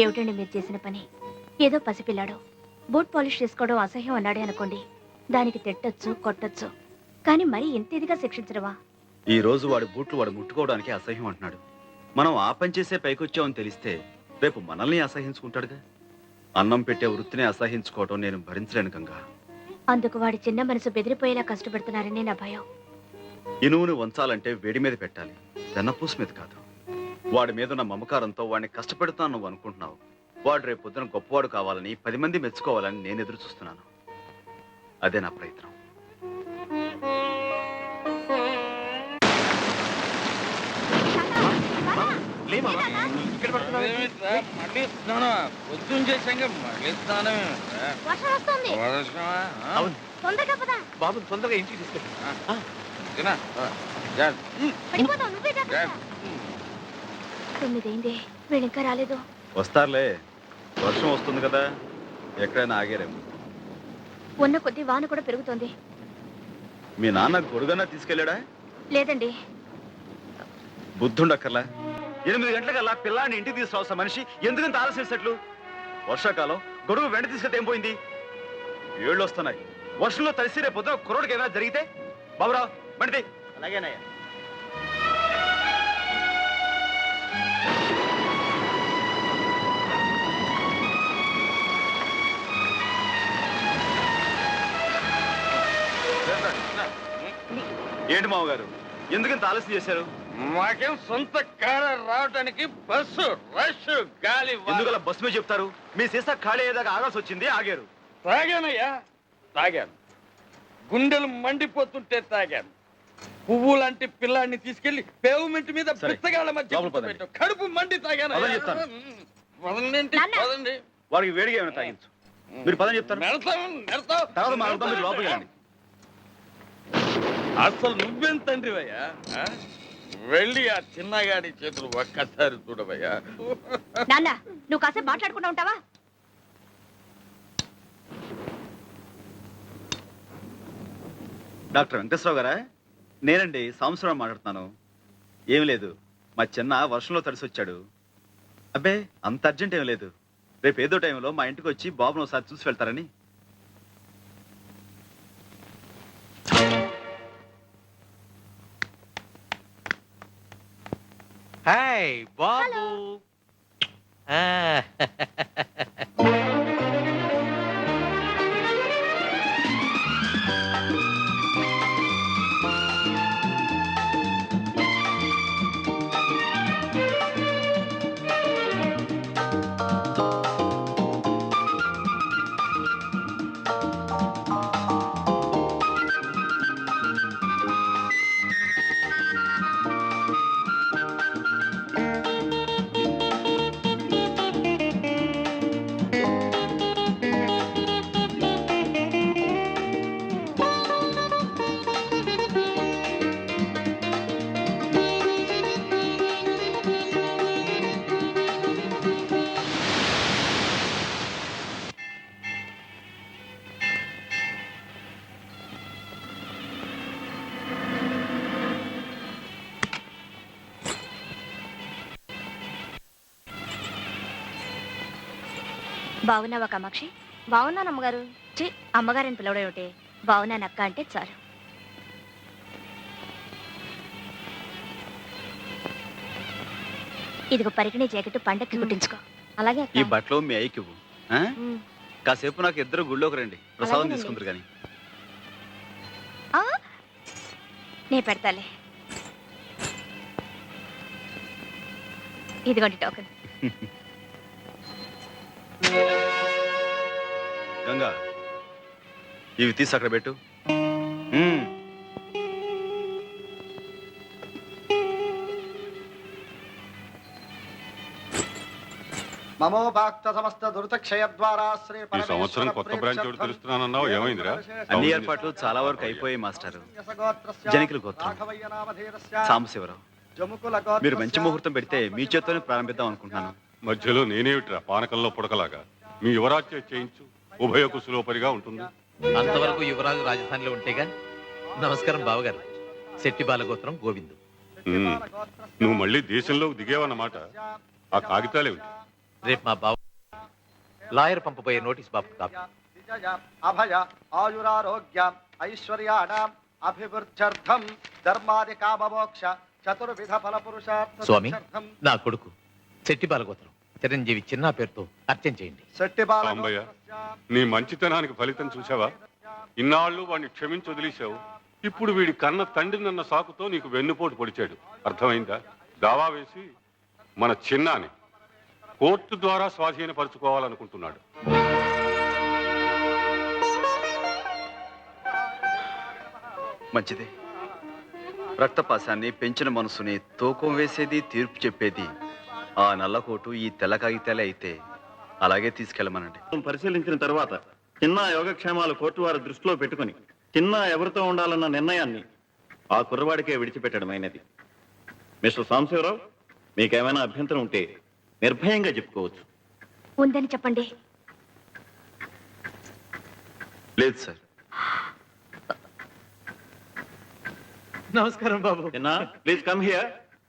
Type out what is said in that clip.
ఏమిటండి మీరు చేసిన పని? ఏదో పసిపిల్లాడు బూట్ పాలిష్ చేసుకోవడం అసహ్యం అన్నాడే అనుకోండి, దానికి తిట్టొచ్చు, కొట్టొచ్చు. కానీ మరీ ఇంత ఇదిగా శిక్షించడమా? ఈ రోజు వాడి బూట్లు వాడు ముట్టుకోవడానికి అసహ్యం అంటున్నాడు. మనం ఆ పని చేసే పైకొచ్చామని తెలిస్తే రేపు మనల్ని అసహించుకుంటాడుగా. అన్నం పెట్టే వృత్తిని అసహించుకోవటం నేను భరించలేను గంగా. అందుకు వాడి చిన్న మనసు బెదిరిపోయేలా కష్టపెడుతున్నారని నా భయం. ఇనువును వంచాలంటే వేడి మీద పెట్టాలి, వెన్నపూస మీద కాదు. వాడి మీద ఉన్న మమకారంతో వాడిని కష్టపెడుతాను నువ్వు అనుకుంటున్నావు. వాడు రేపు పొద్దున గొప్పవాడు కావాలని 10 మంది మెచ్చుకోవాలని నేను ఎదురు చూస్తున్నాను. అదే నా ప్రయత్నం. బాబు తొందరగా ఇంటికి తీసుకెళ్ళి. తొమ్మిదైంది, వీళ్ళు ఇంకా రాలేదు. వస్తారులే, వర్షం వస్తుంది కదా, ఎక్కడైనా ఆగారేమో. ఉన్న కొద్ది వాన కూడా పెరుగుతోంది. మీ నాన్న గొడుగన్నా తీసుకెళ్ళాడా? లేదండి. బుద్ధుండక్కర్లా. 8 గంటలకల్లా పిల్లాన్ని ఇంటికి తీసుకురావాల్సిన మనిషి ఎందుకంత ఆలస్యం? వర్షాకాలం గొడుగు వెంట తీసుకెళ్తే ఏం పోయింది? ఏళ్ళు వస్తున్నాయి, వర్షంలో తడిసి రేపు పొద్దున కుర్రోడికి ఏమైనా జరిగితే? బాబురావు బండి. అలాగేనయ్యా. ఏంటి మామగారు, ఎందుకంత ఆలస్యం చేశారు? మాకేం సొంత కారు రావడానికి బస్సు రష్ గాలి. ఎందుకలా బస్సు మీద చెప్తారు? మీ సీసా ఖాళీ అయ్యేదాకా ఆగాల్సి వచ్చింది, ఆగారు. తాగానయ్యా, తాగాను. గుండెలు మండిపోతుంటే తాగాను. పువ్వు లాంటి పిల్లాన్ని తీసుకెళ్లి పేవ్మెంట్ మీద పిచ్చగాళ్ళ మధ్య పెట్టు. కడుపు మండి తాగాను. పదండి. వాడికి వేడిగా ఏమైనా తాగించు. మీరు పదని చెప్తారు. తర్వాత మా అర్థం మీరు లోపలికి రండి. అసలు నువ్వేం తండ్రివయ్యా? వెళ్ళి ఆ చిన్నగాడి చేతులు ఒక్కసారి చూడవయ్యా. నాన్న, నువ్వు కాసేపు మాట్లాడుకుంటూ ఉంటావా? డాక్టర్ వెంకటేశ్వరరావు గారా? నేనండి, సాంబశివరావు మాట్లాడుతున్నాను. ఏం లేదు, మా చిన్న వర్షంలో తడిసి వచ్చాడు. అబ్బే, అంత అర్జెంట్ ఏం లేదు. రేపు ఏదో టైంలో మా ఇంటికి వచ్చి బాబును ఒకసారి చూసి వెళ్తారని. హాయ్ బాబు. బాగున్నావా కామాక్షి? బాగున్నాను అమ్మగారు. అమ్మగారిని పిలవడం ఏమిటి? బాగున్నాను అక్క అంటే చాలు. ఇదిగో పరికిణీ జాకెట్ పండక్కి కుట్టించుకో. అలాగే. ఈ బట్టలు మీ అయ్యకి ఇవ్వు. కాసేపు నాకు ఇద్దరు గుళ్ళోకి రండి, ప్రసాదం తీసుకుందరు కానీ. నే పెడతాలే. ఇదిగోండి టోకెన్. గంగా, ఇవి తీసి అక్కడ పెట్టు. ఈ సంవత్సరం కొత్త బ్రాంచ్ ఒకటి తెలుస్తున్నానన్నావు, ఏమైందిరా? అన్ని ఏర్పాట్లు చాలా వరకు అయిపోయాయి మాస్టర్. జనికుల గోత్రం సాంబశివరావు, మీరు మంచి ముహూర్తం పెడితే మీ చేత్తోనే ప్రారంభిద్దాం అనుకుంటున్నాను. మధ్యలో నేనేమిట్రా పానకంలో పుడకలాగా? మీ యువరాజ్యం చేయించు, ఉభయ కుశలోపరిగా ఉంటుంది. అంతవరకు యువరాజు రాజధానిలో ఉంటేగా. నమస్కారం బావగారు. శెట్టి బాలగోత్రం గోవిందు. నువ్వు మళ్ళీ దేశంలోకి దిగేవన్నమాట. ఆ కాగితాలేమిటి? రేపు మా బావ లాయర్ పంపబోయే నోటీస్ బాబు కాపీ. విజయ అభయ ఆయురారోగ్య ఐశ్వర్యాణం అభివృద్ధ్యర్థం ధర్మాది కామమోక్ష చతుర్విధ ఫల పురుషార్థ స్వామి, నా కొడుకు శెట్టి బాలగోత్రం చిరంజీవి చిన్న పేరుతో అర్చన చేయండి. శెట్టి సాంబయ్య, నీ మంచితనానికి ఫలితం చూసావా? ఇన్నాళ్ళు వాడిని క్షమించి వదిలేశావు. ఇప్పుడు వీడి కన్న తండ్రినన్న సాకుతో నీకు వెన్నుపోటు పొడిచాడు. అర్థమైందా? దావా వేసి మన చిన్నాని కోర్టు ద్వారా స్వాధీనపరుచుకోవాలనుకుంటున్నాడు. మంచిది. రక్తపాశాన్ని పెంచిన మనసుని తూకం వేసేది, తీర్పు చెప్పేది ఆ నల్లకోటు ఈ తెల్ల కాగితాలే అయితే అలాగే తీసుకెళ్ళమనండి. పరిశీలించిన తర్వాత చిన్న యోగక్షేమాలు కోర్టు వారి దృష్టిలో పెట్టుకుని చిన్న ఎవరితో ఉండాలన్న నిర్ణయాన్ని ఆ కుర్రవాడికే విడిచిపెట్టడమైనది. మిస్టర్ సాంబశివరావు, మీకేమైనా అభ్యంతరం ఉంటే నిర్భయంగా చెప్పుకోవచ్చు. ఉందని చెప్పండి. లేదు సార్. నమస్కారం బాబు. చిన్న, ప్లీజ్ కమ్ హియర్.